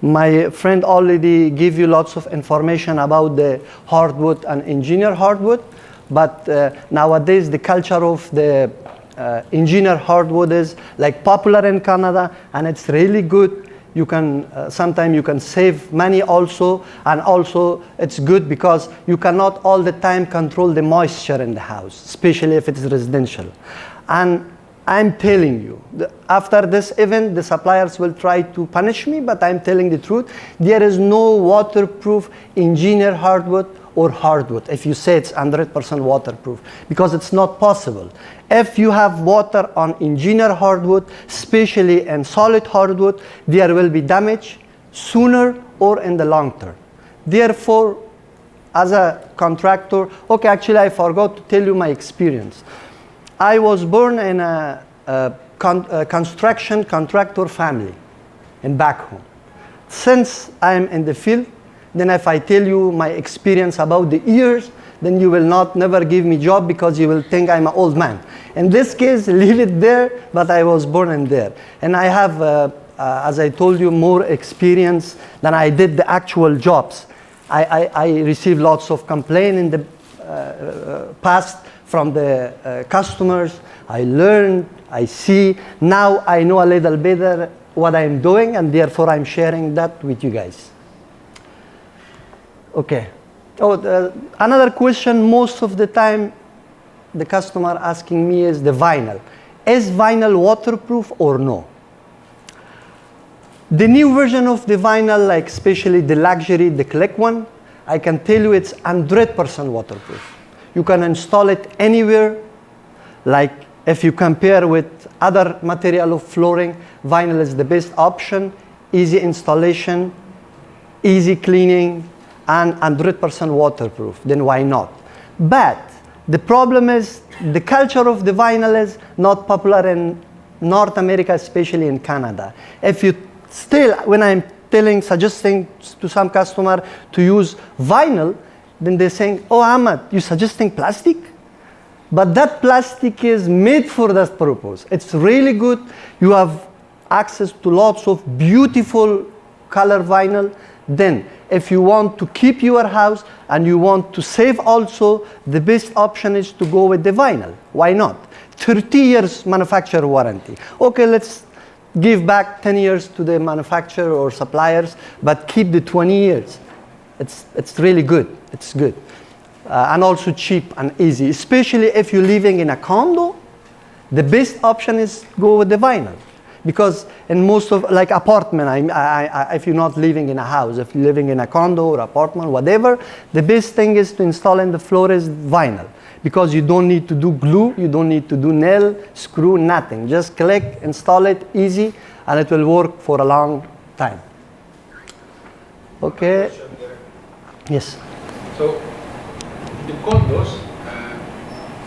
[SPEAKER 6] My friend already gave you lots of information about the hardwood and engineered hardwood, but nowadays the culture of the engineered hardwood is like popular in Canada, and it's really good. You can sometimes you can save money also, and also it's good because you cannot all the time control the moisture in the house, especially if it's residential. And I'm telling you, after this event, the suppliers will try to punish me, but I'm telling the truth. There is no waterproof engineered hardwood or hardwood if you say it's 100% waterproof, because it's not possible. If you have water on engineered hardwood, especially in solid hardwood, there will be damage sooner or in the long term. Therefore, as a contractor, okay, actually I forgot to tell you my experience. I was born in a construction contractor family in back home. Since I'm in the field, then if I tell you my experience about the years, then you will not never give me job because you will think I'm an old man. In this case, leave it there, but I was born in there. And I have, as I told you, more experience than I did the actual jobs. I received lots of complaints in the past from the customers. I learned, I see. Now I know a little better what I'm doing, and therefore I'm sharing that with you guys. Okay. Another question most of the time the customer asking me is the vinyl. Is vinyl waterproof or no? The new version of the vinyl, like especially the luxury, the click one, I can tell you it's 100% waterproof. You can install it anywhere. Like if you compare with other material of flooring, vinyl is the best option, easy installation, easy cleaning, and 100% waterproof. Then why not? But the problem is the culture of the vinyl is not popular in North America, especially in Canada. If you still, when I'm suggesting to some customer to use vinyl, then they're saying, oh, Ahmad, you're suggesting plastic? But that plastic is made for that purpose. It's really good. You have access to lots of beautiful color vinyl. Then, if you want to keep your house and you want to save also, the best option is to go with the vinyl. Why not? 30 years manufacturer warranty. Okay, let's give back 10 years to the manufacturer or suppliers, but keep the 20 years. It's really good. It's good. And also cheap and easy, especially if you're living in a condo. The best option is go with the vinyl, because in most of like apartment, if you're not living in a house, if you're living in a condo or apartment, whatever, the best thing is to install in the floor is vinyl, because you don't need to do glue, you don't need to do nail, screw, nothing. Just click, install it, easy, and it will work for a long time. Okay. Yes.
[SPEAKER 3] So, the condos,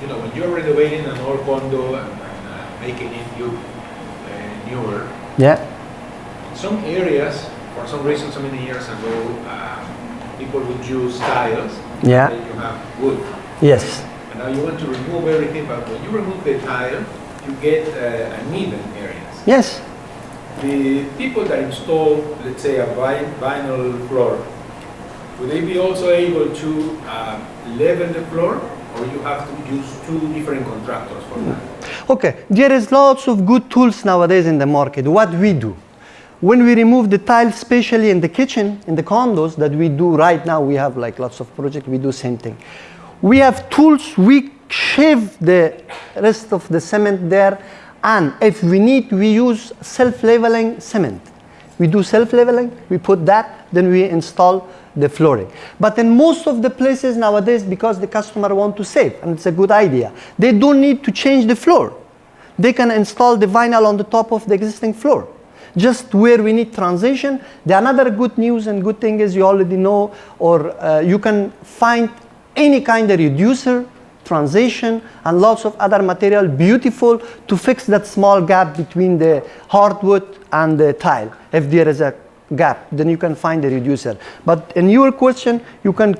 [SPEAKER 3] you know, when you're renovating an old condo and making it look newer,
[SPEAKER 6] Yeah.
[SPEAKER 3] in some areas, for some reason, so many years ago, people would use tiles.
[SPEAKER 6] Yeah.
[SPEAKER 3] And you have wood.
[SPEAKER 6] Yes.
[SPEAKER 3] And now you want to remove everything, but when you remove the tile, you get uneven areas.
[SPEAKER 6] Yes.
[SPEAKER 3] The people that install, let's say, a vinyl floor, would they be also able to level the floor, or you have to use two different contractors for that?
[SPEAKER 6] Okay, there is lots of good tools nowadays in the market. What we do, when we remove the tile, especially in the kitchen, in the condos that we do right now, we have like lots of projects, we do same thing. We have tools, we shave the rest of the cement there, and if we need, we use self-leveling cement. We do self-leveling, we put that, then we install the flooring. But in most of the places nowadays, because the customer want to save, and it's a good idea, they don't need to change the floor. They can install the vinyl on the top of the existing floor. Just where we need transition. The another good news and good thing is you already know, or you can find any kind of reducer, transition, and lots of other material beautiful to fix that small gap between the hardwood and the tile. If there is a gap, then you can find a reducer. But in your question, you can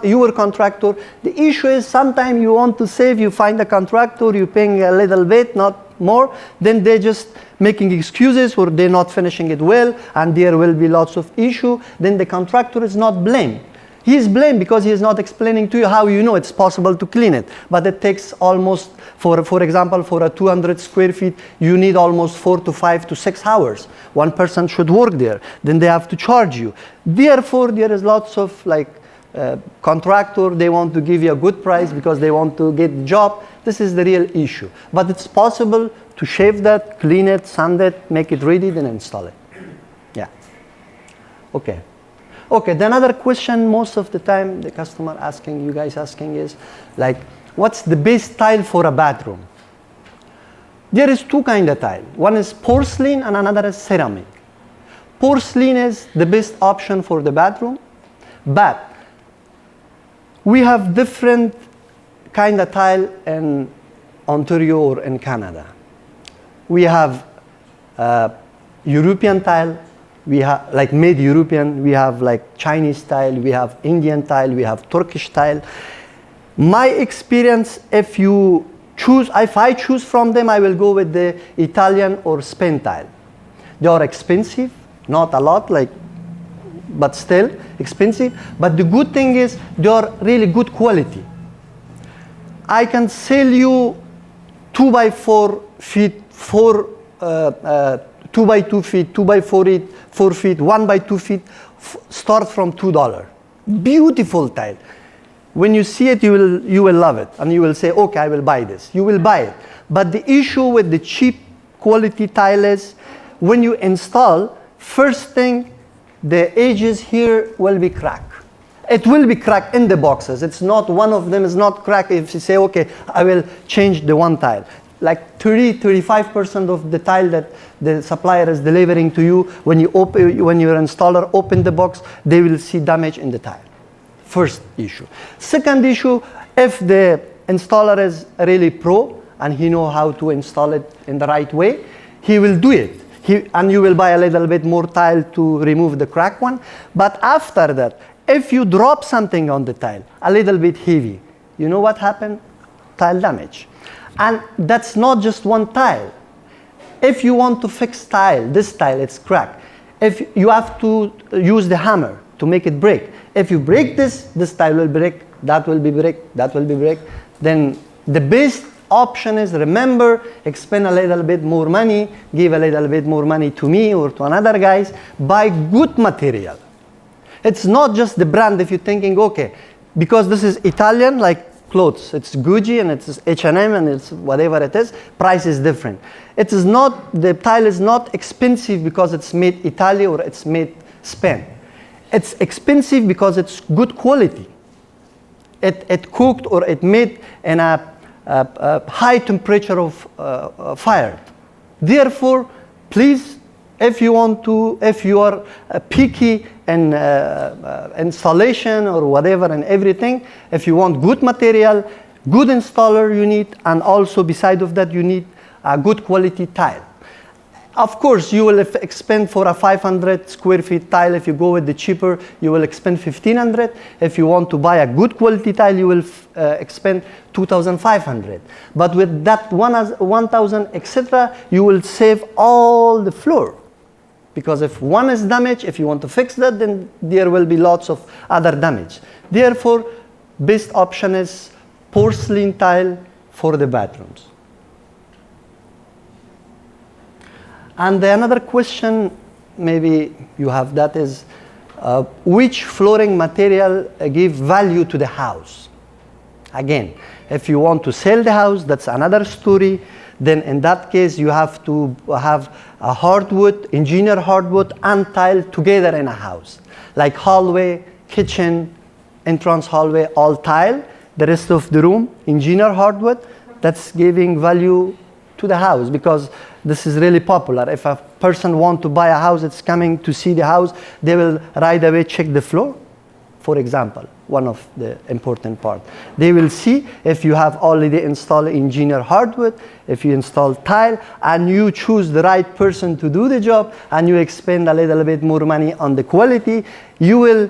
[SPEAKER 6] your contractor. The issue is sometimes you want to save. You find a contractor, you're paying a little bit, not more. Then they're just making excuses, or they're not finishing it well, and there will be lots of issue. Then the contractor is not blamed. He is blamed because he is not explaining to you how you know it's possible to clean it. But it takes almost, for example, for a 200 square feet, you need almost 4 to 5 to 6 hours. One person should work there. Then they have to charge you. Therefore, there is lots of like contractor, they want to give you a good price because they want to get the job. This is the real issue. But it's possible to shave that, clean it, sand it, make it ready, then install it. Yeah. Okay. Okay, the another question most of the time the customer asking, you guys asking is like, what's the best tile for a bathroom? There is two kind of tile. One is porcelain and another is ceramic. Porcelain is the best option for the bathroom, but we have different kind of tile in Ontario or in Canada. We have European tile. We have like made European, we have like Chinese tile, we have Indian tile, we have Turkish tile. My experience, if I choose from them, I will go with the Italian or Spain tile. They are expensive, not a lot, but still expensive. But the good thing is they are really good quality. I can sell you 2 by 4 feet, 2 by 2 feet, 2 by 4 feet, 1 by 2 feet, start from $2. Beautiful tile. When you see it, you will love it, and you will say, okay, I will buy this. You will buy it. But the issue with the cheap quality tile is when you install, first thing, the edges here will be cracked. It will be cracked in the boxes. It's not, one of them is not cracked if you say, okay, I will change the one tile. Like 35% of the tile that the supplier is delivering to you, when your installer open the box, they will see damage in the tile. First issue. Second issue, if the installer is really pro and he know how to install it in the right way, he will do it. And you will buy a little bit more tile to remove the cracked one. But after that, if you drop something on the tile, a little bit heavy, you know what happened? Tile damage. And that's not just one tile. If you want to fix tile, this tile, it's cracked. If you have to use the hammer to make it break. If you break this tile will break, that will be break, that will be break. Then the best option is, remember, expend a little bit more money, give a little bit more money to me or to another guys, buy good material. It's not just the brand. If you're thinking, okay, because this is Italian, like clothes, it's Gucci and it's H&M and it's whatever it is, price is different. It is not, the tile is not expensive because it's made Italy or it's made Spain. It's expensive because it's good quality. It cooked or it made in a high temperature of fire. Therefore, please, if you are picky in installation or whatever and everything, if you want good material, good installer you need, and also beside of that you need a good quality tile. Of course, you will expend for a 500 square feet tile. If you go with the cheaper, you will expend 1,500. If you want to buy a good quality tile, you will expend 2,500. But with that 1,000, etc., you will save all the floor. Because if one is damaged, if you want to fix that, then there will be lots of other damage. Therefore, best option is porcelain tile for the bathrooms. And another question, maybe you have that, is which flooring material give value to the house? Again, if you want to sell the house, that's another story. Then in that case, you have to have a hardwood, engineer hardwood and tile together in a house. Like hallway, kitchen, entrance hallway, all tile. The rest of the room, engineer hardwood. That's giving value to the house, because this is really popular. If a person wants to buy a house, it's coming to see the house, they will right away check the floor, for example, one of the important part. They will see if you have already installed engineer hardwood, if you install tile, and you choose the right person to do the job, and you expend a little bit more money on the quality, you will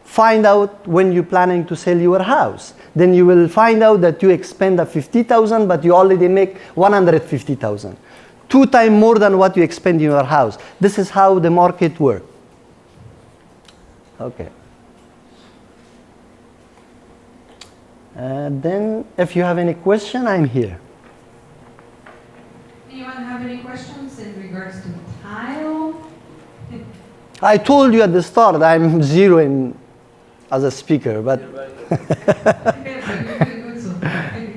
[SPEAKER 6] find out when you're planning to sell your house. Then you will find out that you expend a 50,000, but you already make 150,000. 2 times more than what you expend in your house. This is how the market works. Okay. Then if you have any question, I'm here.
[SPEAKER 2] Anyone have any questions in regards to tile?
[SPEAKER 6] I told you at the start I'm zero in as a speaker, but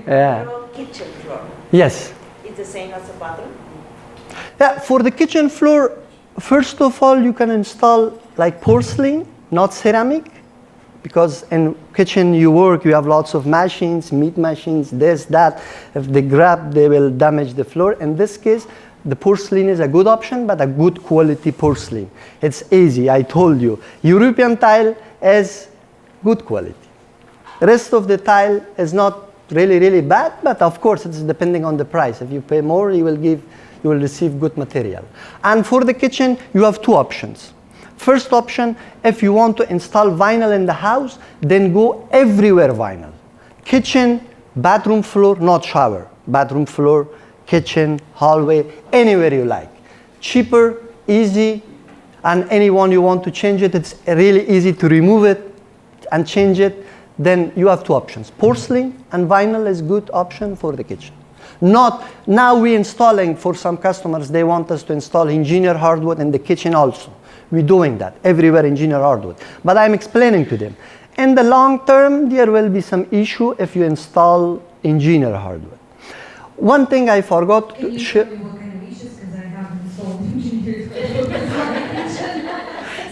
[SPEAKER 6] yeah.
[SPEAKER 5] Kitchen floor,
[SPEAKER 6] Yes.
[SPEAKER 5] it's the same as a bathroom?
[SPEAKER 6] Yeah, for the kitchen floor, first of all, you can install like porcelain, not ceramic, because in kitchen you work, you have lots of machines, meat machines, this, that. If they grab, they will damage the floor. In this case, the porcelain is a good option, but a good quality porcelain. It's easy, I told you. European tile is good quality. Rest of the tile is not really, really bad, but of course it's depending on the price. If you pay more, you will receive good material. And for the kitchen, you have 2 options. First option, if you want to install vinyl in the house, then go everywhere vinyl. Kitchen, bathroom floor, not shower. Bathroom floor, kitchen, hallway, anywhere you like. Cheaper, easy, and anyone you want to change it, it's really easy to remove it and change it. Then you have 2 options. Porcelain and vinyl is good option for the kitchen. Not now we're installing, for some customers, they want us to install engineer hardwood in the kitchen also. We're doing that everywhere, engineer hardwood. But I'm explaining to them. In the long term, there will be some issue if you install engineer hardwood. One thing I forgot
[SPEAKER 2] Can
[SPEAKER 6] to
[SPEAKER 2] you
[SPEAKER 6] share.
[SPEAKER 2] tell me what kind of issues? Because I haven't installed engineers.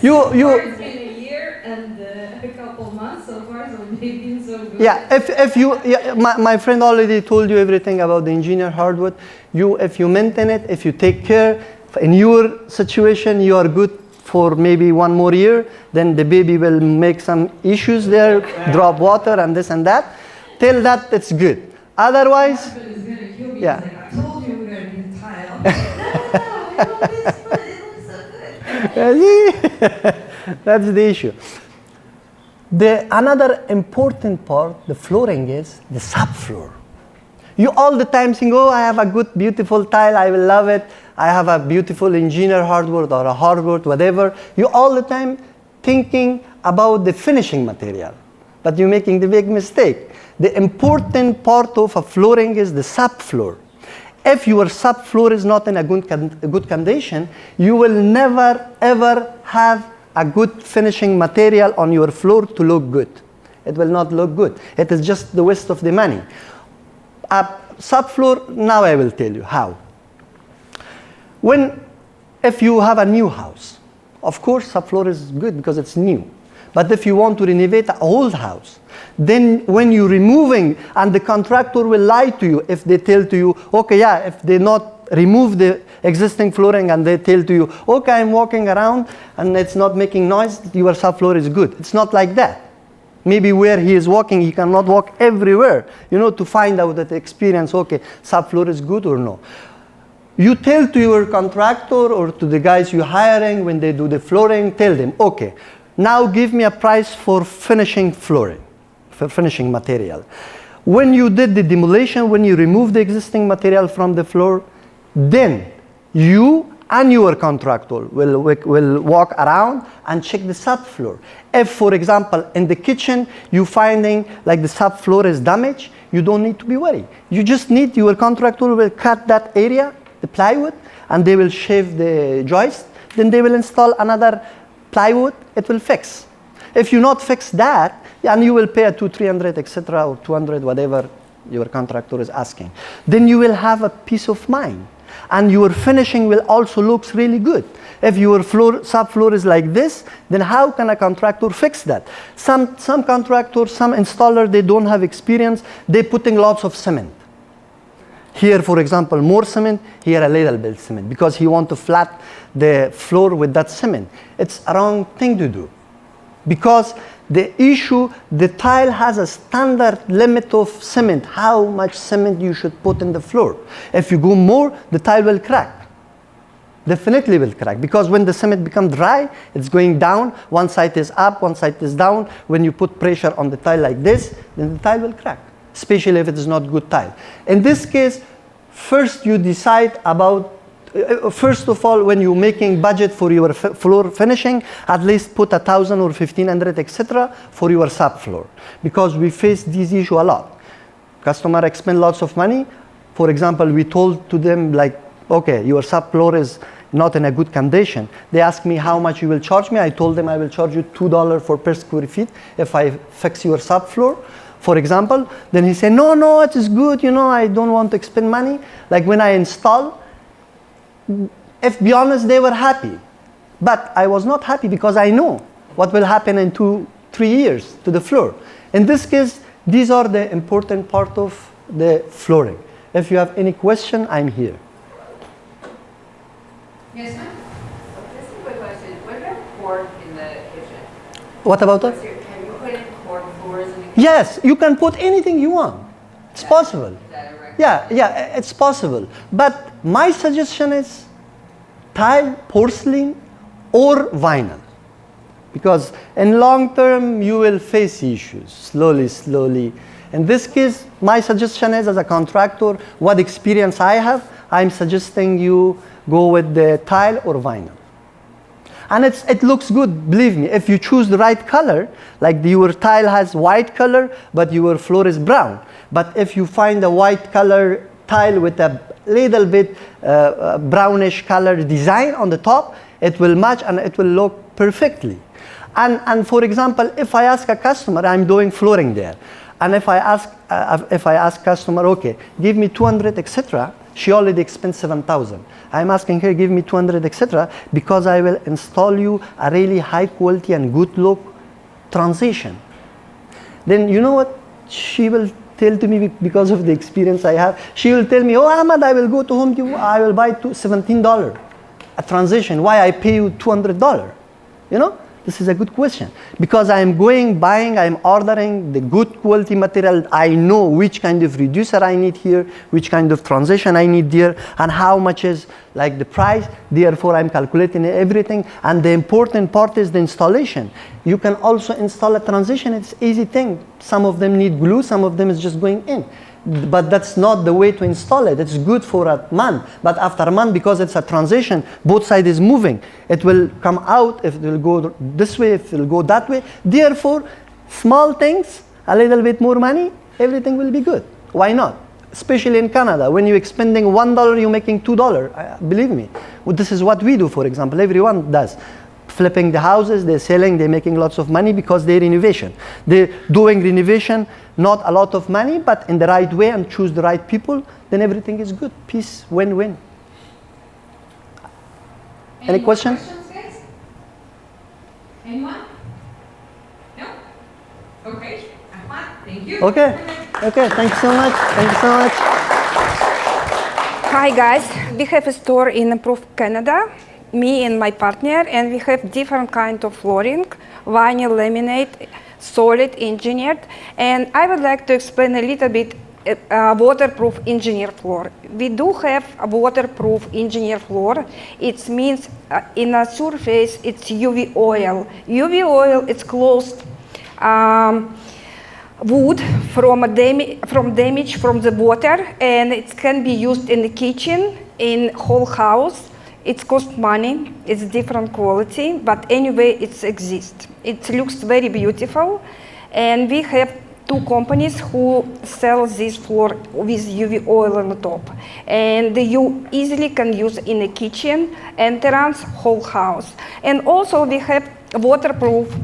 [SPEAKER 2] It's been a year and a couple months so far, so they've been so good.
[SPEAKER 6] Yeah, if you, my friend already told you everything about the engineer hardwood. If you maintain it, if you take care, in your situation, you are good for maybe 1 more year. Then the baby will make some issues there, drop water and this and that. Till that, it's good. Otherwise,
[SPEAKER 2] My husband is gonna kill me.
[SPEAKER 6] Yeah.
[SPEAKER 2] He's like, I told you we're gonna need tile. No, we want this, but it looks so good.
[SPEAKER 6] that's the issue. Another important part, the flooring, is the subfloor. You all the time think, oh, I have a good, beautiful tile, I will love it. I have a beautiful engineer hardwood or a hardwood, whatever. You all the time thinking about the finishing material, but you're making the big mistake. The important part of a flooring is the subfloor. If your subfloor is not in a good condition, you will never ever have a good finishing material on your floor to look good. It will not look good. It is just the waste of the money. A subfloor, now I will tell you how. If you have a new house, of course subfloor is good because it's new. But if you want to renovate an old house, then when you're removing, and the contractor will lie to you if they tell to you, okay, yeah, if they not remove the existing flooring and they tell to you, okay, I'm walking around and it's not making noise, your subfloor is good. It's not like that. Maybe where he is walking, he cannot walk everywhere, to find out that experience, okay, subfloor is good or no. You tell to your contractor or to the guys you're hiring when they do the flooring, tell them, okay, now give me a price for finishing flooring, for finishing material. When you did the demolition, when you remove the existing material from the floor, then you and your contractor will walk around and check the subfloor. If, for example, in the kitchen, you're finding like the subfloor is damaged, you don't need to be worried. You just need, your contractor will cut that area the plywood and they will shave the joist, then they will install another plywood, it will fix. If you not fix that, and you will pay a 200, 300, etc., or 200, whatever your contractor is asking, then you will have a peace of mind. And your finishing will also looks really good. If your subfloor is like this, then how can a contractor fix that? Some contractors, some installer, they don't have experience, they're putting lots of cement. Here, for example, more cement, here a little bit cement, because he want to flat the floor with that cement. It's a wrong thing to do. Because the issue, the tile has a standard limit of cement, how much cement you should put in the floor. If you go more, the tile will crack. Definitely will crack, because when the cement becomes dry, it's going down, one side is up, one side is down. When you put pressure on the tile like this, then the tile will crack, especially if it is not good tile. In this case, first you decide about, first of all, when you're making budget for your floor finishing, at least put 1,000 or 1,500, etc., for your subfloor, because we face this issue a lot. Customer expend lots of money. For example, we told to them like, okay, your subfloor is not in a good condition. They asked me how much you will charge me. I told them I will charge you $2 for per square feet if I fix your subfloor, for example. Then he said, no, it is good, I don't want to expend money. Like when I install, if be honest, they were happy. But I was not happy because I know what will happen in 2-3 years to the floor. In this case, these are the important part of the flooring. If you have any question, I'm here.
[SPEAKER 2] Yes, ma'am?
[SPEAKER 4] This is a quick question. What about cord in the kitchen?
[SPEAKER 6] What about that?
[SPEAKER 4] Can you put in cord floors in the kitchen?
[SPEAKER 6] Yes, you can put anything you want. It's possible.
[SPEAKER 4] Is that a record?
[SPEAKER 6] Yeah, it's possible. But my suggestion is tile, porcelain, or vinyl. Because in long term, you will face issues slowly. In this case, my suggestion is, as a contractor, what experience I have, I'm suggesting you go with the tile or vinyl. And it looks good, believe me. If you choose the right color, like your tile has white color, but your floor is brown. But if you find a white color tile with a little bit brownish color design on the top, it will match and it will look perfectly. And for example, if I ask a customer, I'm doing flooring there, and if I ask customer, okay, give me 200, etc., she already spent 7,000. I'm asking her, give me 200, etc., because I will install you a really high quality and good look transition. Then you know what she will tell to me, because of the experience I have? She will tell me, oh Ahmad, I will go to Home Depot, I will buy $17 a transition. Why I pay you $200? This is a good question. Because I'm buying, I'm ordering the good quality material. I know which kind of reducer I need here, which kind of transition I need there, and how much is like the price. Therefore, I'm calculating everything. And the important part is the installation. You can also install a transition. It's an easy thing. Some of them need glue, some of them is just going in. But that's not the way to install it. It's good for a month. But after a month, because it's a transition, both sides is moving. It will come out, if it will go this way, if it will go that way. Therefore, small things, a little bit more money, everything will be good. Why not? Especially in Canada, when you're expending $1, you're making $2. Believe me. This is what we do, for example. Everyone does. Flipping the houses, they're selling, they're making lots of money because they're renovation. They're doing renovation, not a lot of money, but in the right way, and choose the right people, then everything is good. Peace, win-win. Any questions?
[SPEAKER 2] Guys? Anyone? No? Okay. Ahmad, thank you.
[SPEAKER 6] Okay, thanks so much.
[SPEAKER 7] Hi guys, we have a store in Proof, Canada, me and my partner, and we have different kind of flooring, vinyl, laminate, solid, engineered, and I would like to explain a little bit waterproof engineered floor. We do have a waterproof engineered floor. It means in a surface it's UV oil. UV oil is closed wood from damage from the water, and it can be used in the kitchen, in whole house. It costs money, it's different quality, but anyway it exists. It looks very beautiful, and we have two companies who sell this floor with UV oil on the top. And you easily can use in the kitchen, entrance, whole house. And also we have waterproof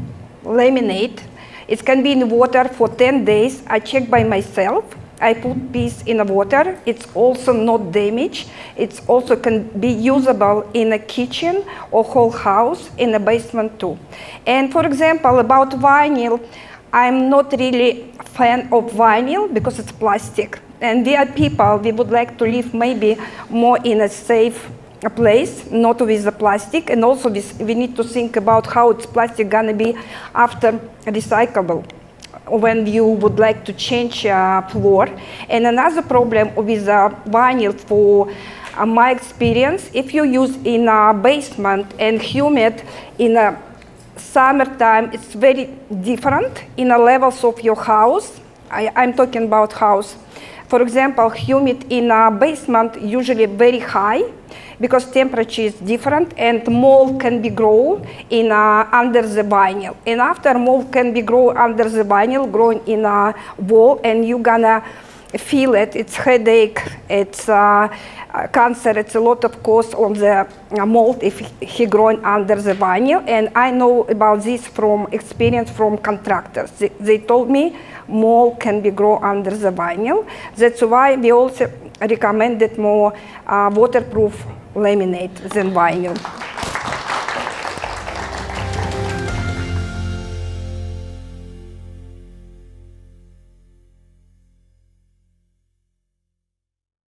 [SPEAKER 7] laminate. It can be in water for 10 days. I check by myself. I put piece in the water. It's also not damaged. It's also can be usable in a kitchen or whole house, in a basement too. And for example, about vinyl, I'm not really a fan of vinyl because it's plastic. And we are people, we would like to live maybe more in a safe place, not with the plastic. And also we need to think about how it's plastic gonna be after recyclable, when you would like to change floor. And another problem with vinyl, for my experience, if you use in a basement and humid in a summertime, it's very different in the levels of your house. I'm talking about house. For example, humid in a basement usually very high because temperature is different, and mold can be grown in under the vinyl. And after mold can be grown under the vinyl, growing in a wall, and you're gonna feel it. It's headache, it's cancer, it's a lot of cost on the mold if he growing under the vinyl. And I know about this from experience from contractors. They told me mold can be grown under the vinyl. That's why we also recommended more waterproof laminate than vinyl.